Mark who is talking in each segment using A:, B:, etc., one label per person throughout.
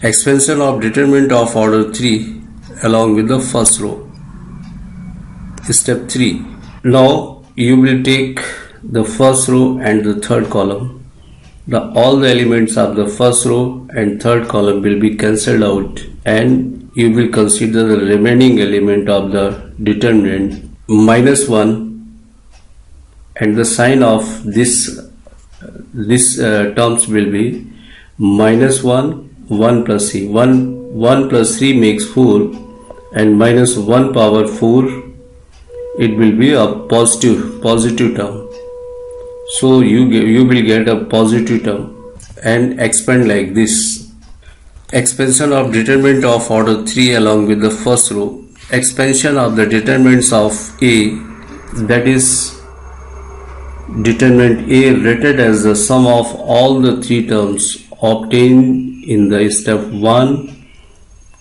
A: Expansion of determinant of order 3 along with the first row. Step 3. Now you will take the first row and the third column. All the elements of the first row and third column will be cancelled out, and you will consider the remaining element of the determinant -1, and the sign of this terms will be -1, 1 plus 3. 1 plus 3 makes 4, and minus 1 power 4, it will be a positive term. So you will get a positive term and expand like this. Expansion of determinant of order 3 along with the first row. Expansion of the determinants of A, that is determinant A rated as the sum of all the three terms obtained in the step 1,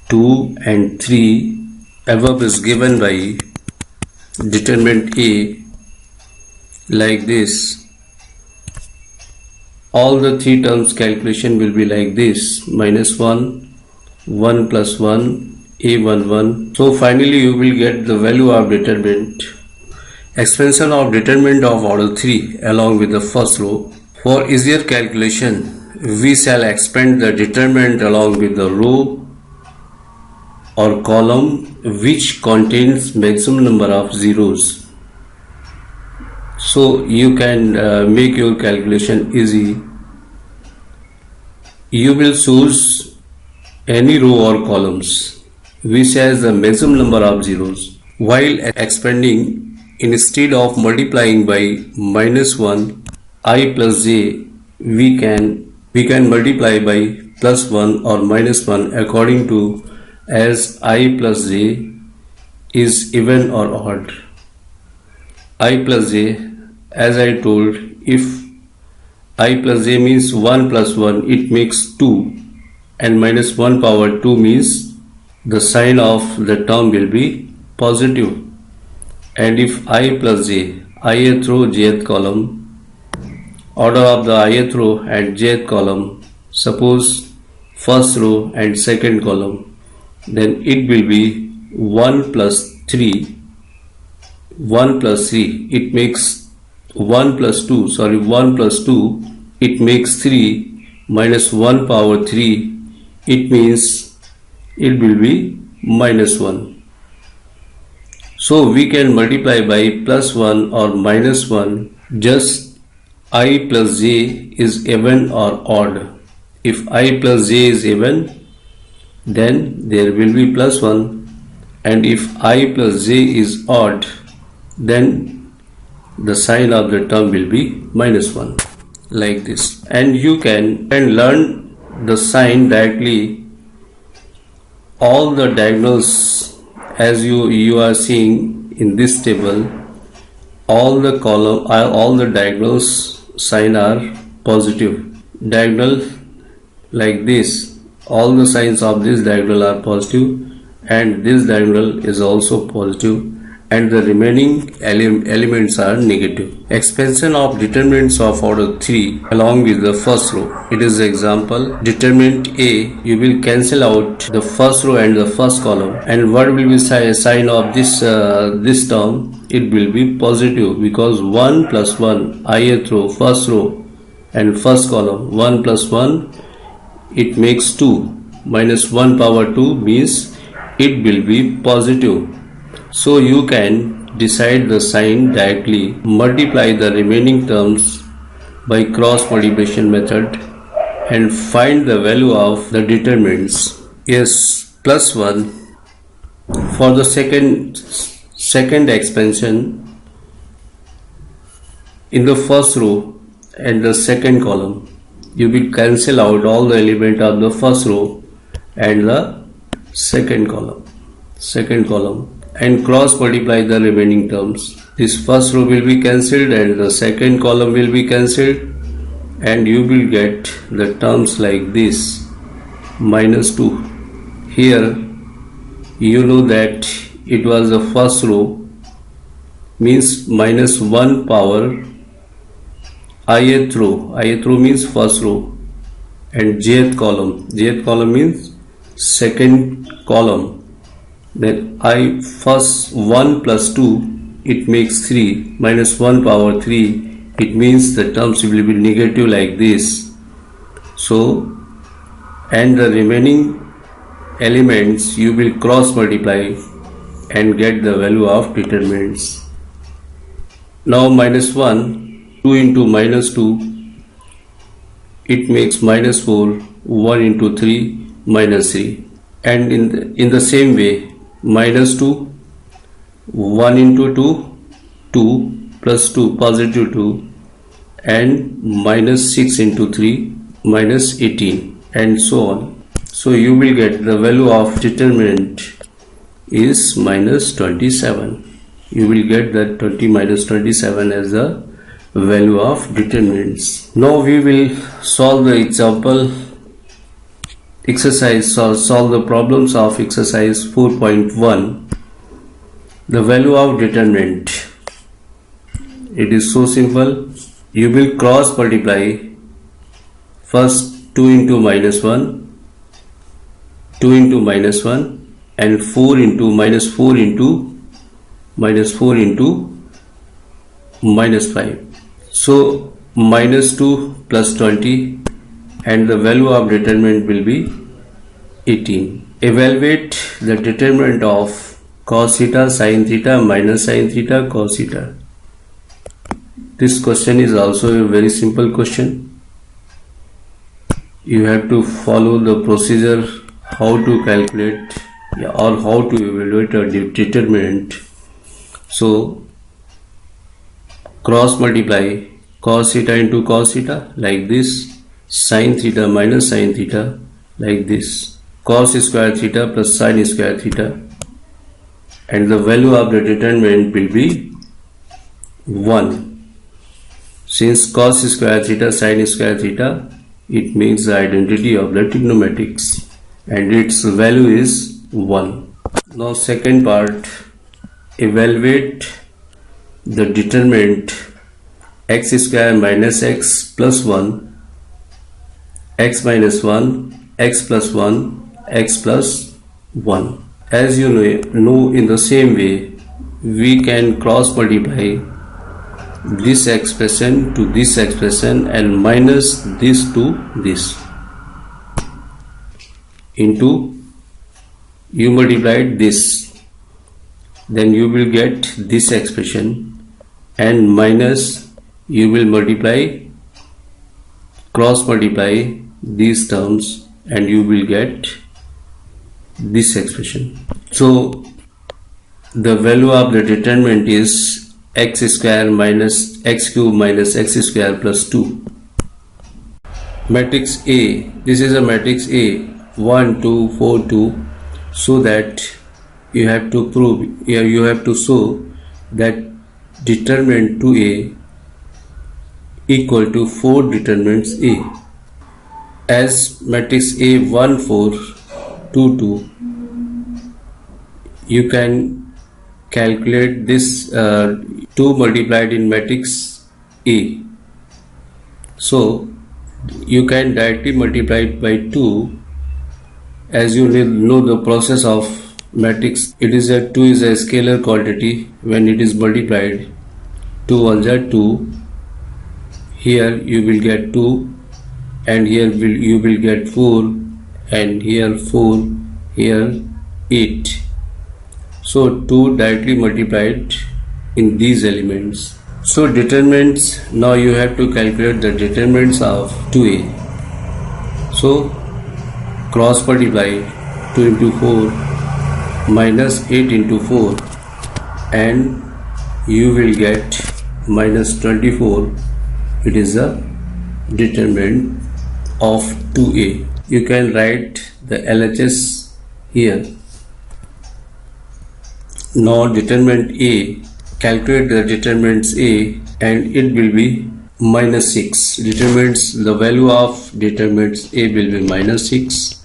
A: 2 and 3 above is given by determinant A like this. All the three terms calculation will be like this: -1, 1 plus 1, A11. So finally you will get the value of determinant. Expansion of determinant of order 3 along with the first row. For easier calculation, we shall expand the determinant along with the row or column which contains maximum number of zeros. So you can make your calculation easy. You will choose any row or columns which has the maximum number of zeros. While expanding, instead of multiplying by -1 I plus j, we can multiply by +1 or -1 according to as I plus j is even or odd. I plus j, as I told, if I plus j means 1 plus 1, it makes 2, and -1 power 2 means the sign of the term will be positive. And if I plus j, ith row, jth column, order of the ith row and jth column, suppose first row and second column, then it will be 1 plus 3, 1 plus 3, it makes 1 plus 2, it makes 3, minus 1 power 3, it means it will be -1. So we can multiply by +1 or -1, just I plus j is even or odd. If I plus j is even, then there will be +1, and if I plus j is odd, then the sign of the term will be -1, like this. And you can learn the sign directly. All the diagonals, as you are seeing in this table, all the diagonals sign are positive. Diagonal like this, all the signs of this diagonal are positive, and this diagonal is also positive, and the remaining elements are negative. Expansion of determinants of order 3 along with the first row. It is example. Determinant A, you will cancel out the first row and the first column, and what will be sign of this term? It will be positive, because 1 plus 1, ith row, first row and first column, 1 plus 1, it makes 2, minus 1 power 2 means it will be positive. So you can decide the sign directly. Multiply the remaining terms by cross multiplication method and find the value of the determinants. Yes, +1 for the second expansion. In the first row and the second column, you will cancel out all the element of the first row and the second column, and cross multiply the remaining terms. This first row will be cancelled and the second column will be cancelled, and you will get the terms like this: -2. Here you know that it was the first row, means -1 power ith row means first row, and jth column means second column. Then I first 1 plus 2, it makes 3, minus 1 power 3, it means the terms will be negative like this. So, and the remaining elements you will cross multiply and get the value of determinants. Now minus 1, 2 into minus 2, it makes minus 4, 1 into 3, minus 3. And in the same way, minus 2, 1 into 2, 2 plus 2, positive 2, and minus 6 into 3, minus 18, and so on. So you will get the value of determinant is minus 27. You will get that 20 minus 27 as the value of determinants. Now we will solve the example exercise, solve the problems of exercise 4.1. The value of determinant. It is so simple. You will cross multiply first 2 into minus 1, 2 into minus 1, and 4 into minus 4 into minus 4 into minus 5. So minus 2 plus 20, and the value of determinant will be 18. Evaluate the determinant of cos theta, sin theta, minus sin theta, cos theta. This question is also a very simple question. You have to follow the procedure how to calculate or how to evaluate a determinant. So cross multiply cos theta into cos theta like this, sin theta minus sin theta like this, cos square theta plus sin square theta, and the value of the determinant will be 1. Since cos square theta, sin square theta, it means the identity of the trigonometrics, and its value is 1. Now second part, evaluate the determinant x square minus x plus 1, x minus 1, x plus 1, x plus 1. As you know, in the same way, we can cross multiply this expression to this expression and minus this to this. Into, you multiplied this, then you will get this expression, and minus, you will multiply, cross multiply these terms, and you will get this expression. So the value of the determinant is x square minus x cube minus x square plus 2. Matrix A, this is a matrix A, 1 2 4 2, so that you have to prove, you have to show that determinant 2A equal to 4 determinants A. As matrix A 1 4 2 2, you can calculate this 2 multiplied in matrix A. So you can directly multiply it by 2. As you know the process of matrix, it is a 2 is a scalar quantity. When it is multiplied, 2 ones are 2. Here you will get 2, and here you will get 4, and here 4, here 8. So 2 directly multiplied in these elements. So determinants, now you have to calculate the determinants of 2A. So cross multiply 2 into 4 minus 8 into 4, and you will get minus 24. It is the determinant of 2A. You can write the LHS here. Now determinant A, calculate the determinants A, and it will be minus 6. Determinants, the value of determinants A will be minus 6,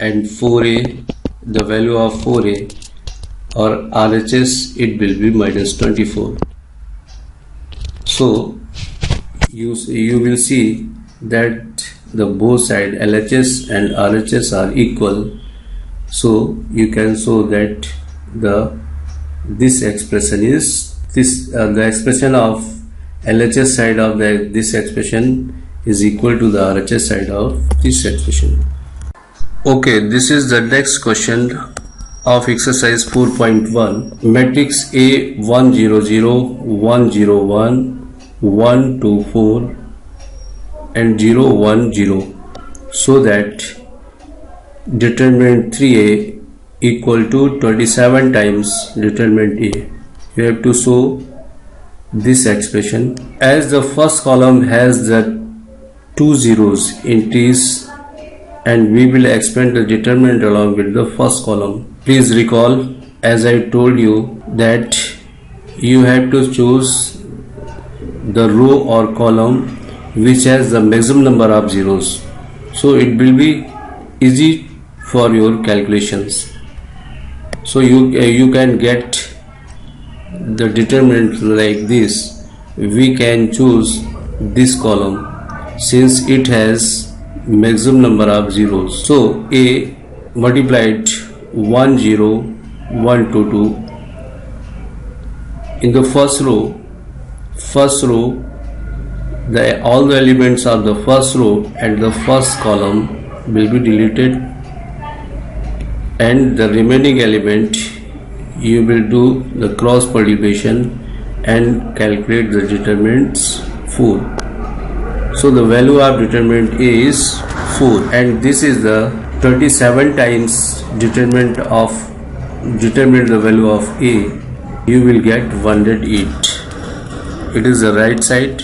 A: and 4A, the value of 4A or RHS, it will be minus 24. So you will see that the both side LHS and RHS are equal, so you can show that this expression is the expression of LHS side of this expression is equal to the RHS side of this expression. Okay, this is the next question of exercise 4.1. Matrix A 1 0 0 1 0 1 1 2 4 and 0 1 0, so that determinant 3A equal to 27 times determinant A. You have to show this expression. As the first column has the two zeros entries, and we will expand the determinant along with the first column. Please recall, as I told you, that you have to choose the row or column which has the maximum number of zeros, so it will be easy for your calculations. So you can get the determinant like this. We can choose this column since it has maximum number of zeros. So A multiplied 1 0 1 2 2. In the first row, all the elements of the first row and the first column will be deleted, and the remaining element you will do the cross multiplication and calculate the determinants 4. So the value of determinant A is 4, and this is the 27 times determine the value of A. You will get 108. It is the right side.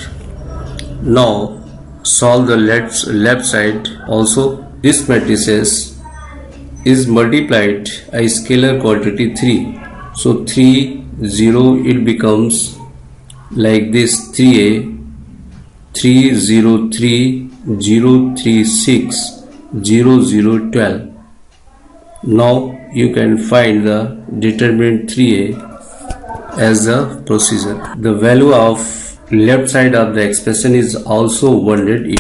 A: Now solve the left side also. This matrices is multiplied a scalar quantity 3. So 3 0, it becomes like this: 3A 3 0 3 0 3 6 0 0 12. Now you can find the determinant 3A as the procedure. The value of left side of the expression is also 108.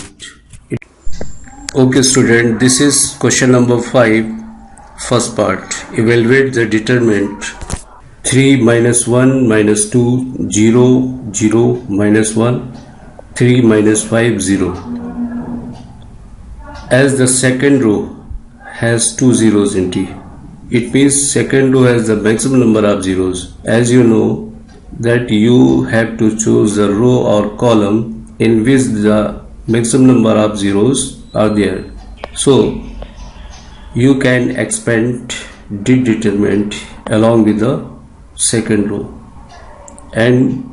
A: Okay student, this is question number 5, first part. Evaluate the determinant 3 minus 1 minus 2 0 0 minus 1 3 minus 5 0. As the second row has two zeros in T, it means second row has the maximum number of zeros. As you know that you have to choose the row or column in which the maximum number of zeros are there. So you can expand the determinant along with the second row, and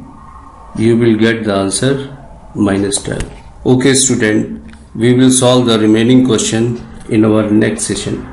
A: you will get the answer minus 12. Okay student, we will solve the remaining question in our next session.